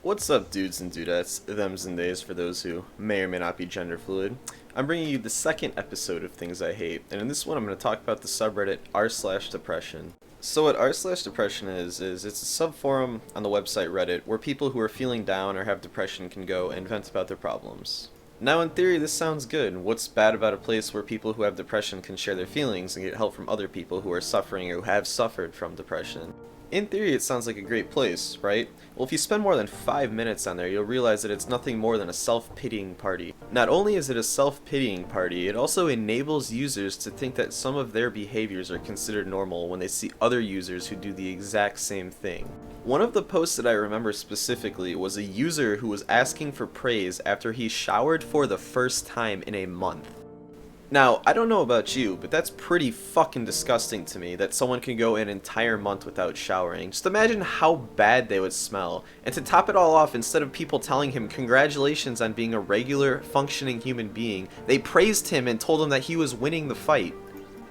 What's up, dudes and dudettes, thems and theys for those who may or may not be gender fluid? I'm bringing you the second episode of Things I Hate, and in this one I'm going to talk about the subreddit r/depression. So what r/depression is it's a subforum on the website Reddit where people who are feeling down or have depression can go and vent about their problems. Now in theory this sounds good. What's bad about a place where people who have depression can share their feelings and get help from other people who are suffering or who have suffered from depression? In theory, it sounds like a great place, right? Well, if you spend more than 5 minutes on there, you'll realize that it's nothing more than a self-pitying party. Not only is it a self-pitying party, it also enables users to think that some of their behaviors are considered normal when they see other users who do the exact same thing. One of the posts that I remember specifically was a user who was asking for praise after he showered for the first time in a month. Now, I don't know about you, but that's pretty fucking disgusting to me that someone can go an entire month without showering. Just imagine how bad they would smell. And to top it all off, instead of people telling him congratulations on being a regular, functioning human being, they praised him and told him that he was winning the fight.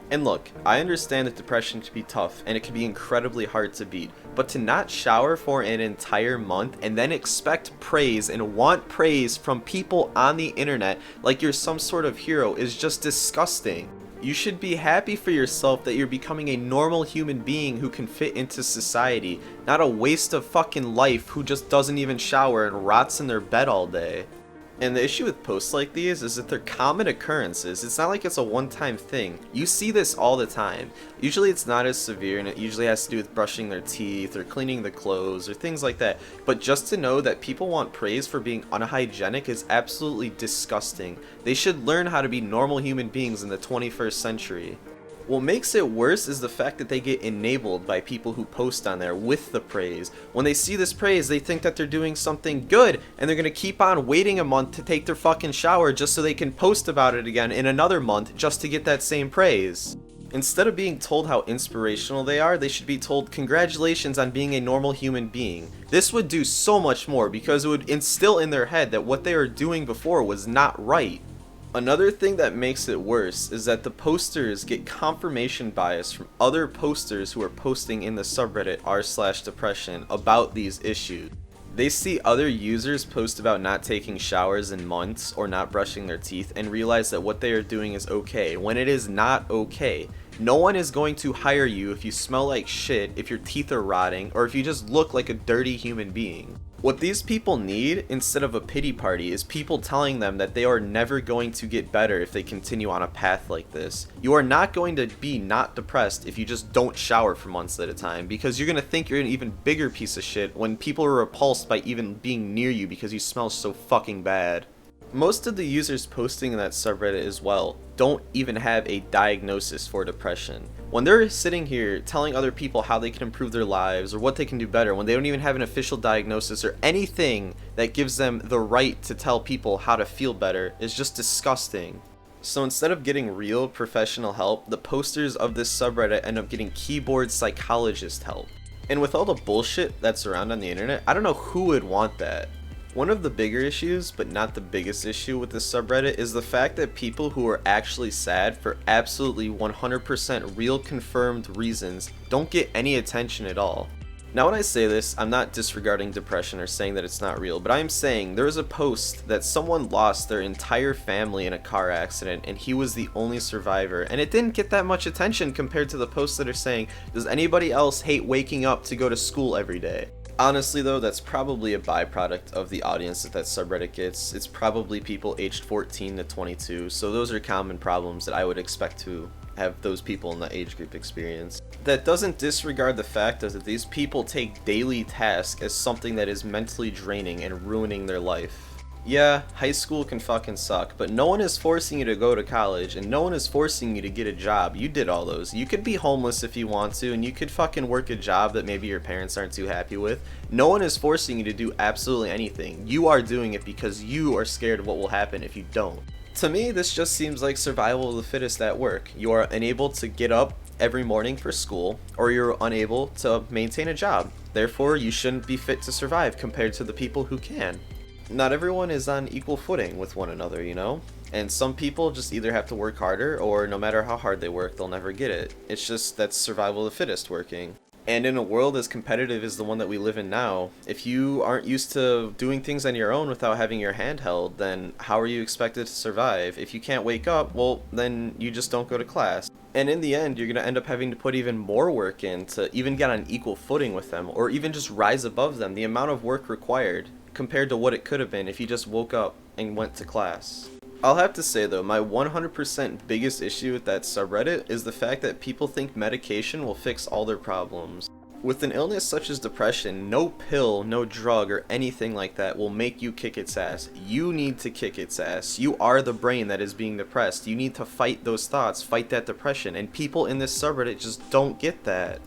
And look, I understand that depression can be tough and it can be incredibly hard to beat, but to not shower for an entire month and then expect praise and want praise from people on the internet like you're some sort of hero is just disgusting. You should be happy for yourself that you're becoming a normal human being who can fit into society, not a waste of fucking life who just doesn't even shower and rots in their bed all day. And the issue with posts like these is that they're common occurrences. It's not like it's a one-time thing. You see this all the time. Usually it's not as severe and it usually has to do with brushing their teeth or cleaning the clothes or things like that. But just to know that people want praise for being unhygienic is absolutely disgusting. They should learn how to be normal human beings in the 21st century. What makes it worse is the fact that they get enabled by people who post on there with the praise. When they see this praise, they think that they're doing something good, and they're gonna keep on waiting a month to take their fucking shower just so they can post about it again in another month just to get that same praise. Instead of being told how inspirational they are, they should be told congratulations on being a normal human being. This would do so much more because it would instill in their head that what they were doing before was not right. Another thing that makes it worse is that the posters get confirmation bias from other posters who are posting in the subreddit r/depression about these issues. They see other users post about not taking showers in months or not brushing their teeth and realize that what they are doing is okay, when it is not okay. No one is going to hire you if you smell like shit, if your teeth are rotting, or if you just look like a dirty human being. What these people need, instead of a pity party, is people telling them that they are never going to get better if they continue on a path like this. You are not going to be not depressed if you just don't shower for months at a time, because you're going to think you're an even bigger piece of shit when people are repulsed by even being near you because you smell so fucking bad. Most of the users posting in that subreddit as well don't even have a diagnosis for depression. When they're sitting here telling other people how they can improve their lives or what they can do better, when they don't even have an official diagnosis or anything that gives them the right to tell people how to feel better, is just disgusting. So instead of getting real professional help, the posters of this subreddit end up getting keyboard psychologist help. And with all the bullshit that's around on the internet, I don't know who would want that. One of the bigger issues, but not the biggest issue with this subreddit, is the fact that people who are actually sad for absolutely 100% real confirmed reasons don't get any attention at all. Now when I say this, I'm not disregarding depression or saying that it's not real, but I'm saying there was a post that someone lost their entire family in a car accident and he was the only survivor, and it didn't get that much attention compared to the posts that are saying, does anybody else hate waking up to go to school every day? Honestly though, that's probably a byproduct of the audience that subreddit gets. It's probably people aged 14 to 22, so those are common problems that I would expect to have those people in the age group experience. That doesn't disregard the fact that these people take daily tasks as something that is mentally draining and ruining their life. Yeah, high school can fucking suck, but no one is forcing you to go to college, and no one is forcing you to get a job. You did all those. You could be homeless if you want to, and you could fucking work a job that maybe your parents aren't too happy with. No one is forcing you to do absolutely anything. You are doing it because you are scared of what will happen if you don't. To me, this just seems like survival of the fittest at work. You are unable to get up every morning for school, or you're unable to maintain a job. Therefore, you shouldn't be fit to survive compared to the people who can. Not everyone is on equal footing with one another, you know? And some people just either have to work harder, or no matter how hard they work, they'll never get it. It's just that's survival of the fittest working. And in a world as competitive as the one that we live in now, if you aren't used to doing things on your own without having your hand held, then how are you expected to survive? If you can't wake up, well, then you just don't go to class. And in the end, you're going to end up having to put even more work in to even get on equal footing with them, or even just rise above them. The amount of work required compared to what it could have been if you just woke up and went to class. I'll have to say though, my 100% biggest issue with that subreddit is the fact that people think medication will fix all their problems. With an illness such as depression, no pill, no drug, or anything like that will make you kick its ass. You need to kick its ass. You are the brain that is being depressed. You need to fight those thoughts, fight that depression, and people in this subreddit just don't get that.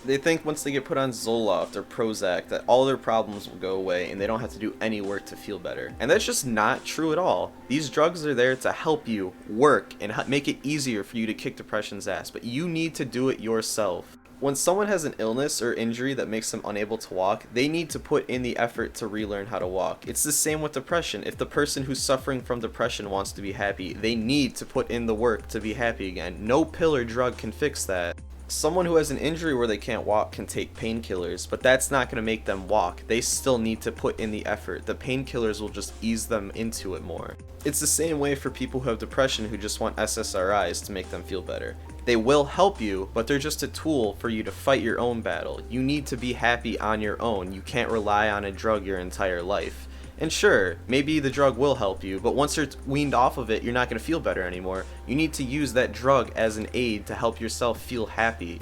They think once they get put on Zoloft or Prozac that all their problems will go away and they don't have to do any work to feel better. And that's just not true at all. These drugs are there to help you work and make it easier for you to kick depression's ass, but you need to do it yourself. When someone has an illness or injury that makes them unable to walk, they need to put in the effort to relearn how to walk. It's the same with depression. If the person who's suffering from depression wants to be happy, they need to put in the work to be happy again. No pill or drug can fix that. Someone who has an injury where they can't walk can take painkillers, but that's not going to make them walk. They still need to put in the effort. The painkillers will just ease them into it more. It's the same way for people who have depression who just want SSRIs to make them feel better. They will help you, but they're just a tool for you to fight your own battle. You need to be happy on your own. You can't rely on a drug your entire life. And sure, maybe the drug will help you, but once you're weaned off of it, you're not going to feel better anymore. You need to use that drug as an aid to help yourself feel happy.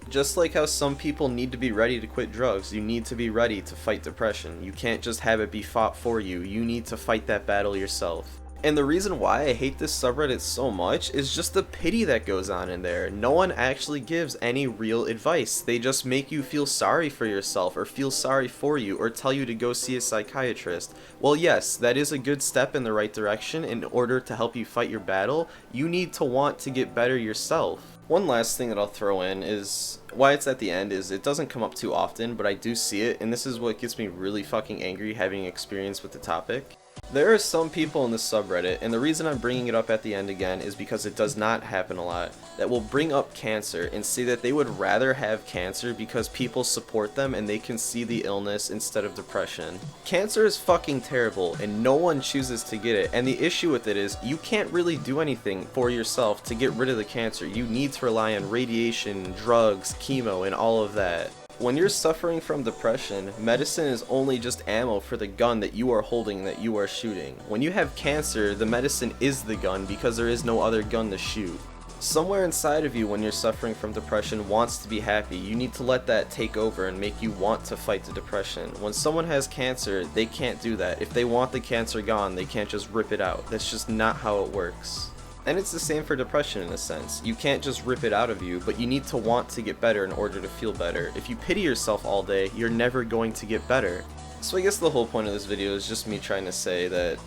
Just like how some people need to be ready to quit drugs, you need to be ready to fight depression. You can't just have it be fought for you. You need to fight that battle yourself. And the reason why I hate this subreddit so much is just the pity that goes on in there. No one actually gives any real advice. They just make you feel sorry for yourself or feel sorry for you or tell you to go see a psychiatrist. Well, yes, that is a good step in the right direction. In order to help you fight your battle, you need to want to get better yourself. One last thing that I'll throw in is why it's at the end is it doesn't come up too often, but I do see it, and this is what gets me really fucking angry having experience with the topic. There are some people in this subreddit, and the reason I'm bringing it up at the end again is because it does not happen a lot, that will bring up cancer and say that they would rather have cancer because people support them and they can see the illness instead of depression. Cancer is fucking terrible and no one chooses to get it, and the issue with it is you can't really do anything for yourself to get rid of the cancer. You need to rely on radiation, drugs, chemo, and all of that. When you're suffering from depression, medicine is only just ammo for the gun that you are holding, that you are shooting. When you have cancer, the medicine is the gun because there is no other gun to shoot. Somewhere inside of you when you're suffering from depression wants to be happy. You need to let that take over and make you want to fight the depression. When someone has cancer, they can't do that. If they want the cancer gone, they can't just rip it out. That's just not how it works. And it's the same for depression in a sense. You can't just rip it out of you, but you need to want to get better in order to feel better. If you pity yourself all day, you're never going to get better. So I guess the whole point of this video is just me trying to say that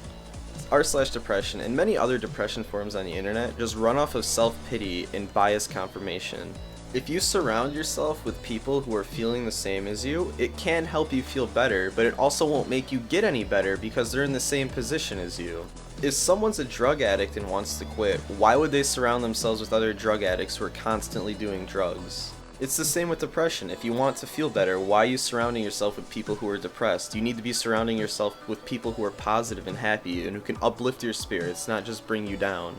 r/depression and many other depression forums on the internet just run off of self-pity and bias confirmation. If you surround yourself with people who are feeling the same as you, it can help you feel better, but it also won't make you get any better because they're in the same position as you. If someone's a drug addict and wants to quit, why would they surround themselves with other drug addicts who are constantly doing drugs? It's the same with depression. If you want to feel better, why are you surrounding yourself with people who are depressed? You need to be surrounding yourself with people who are positive and happy and who can uplift your spirits, not just bring you down.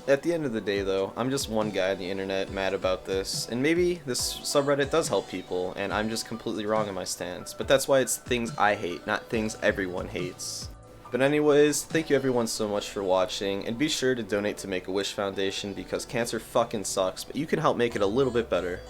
At the end of the day though, I'm just one guy on the internet mad about this, and maybe this subreddit does help people, and I'm just completely wrong in my stance, but that's why it's things I hate, not things everyone hates. But anyways, thank you everyone so much for watching, and be sure to donate to Make-A-Wish Foundation because cancer fucking sucks, but you can help make it a little bit better.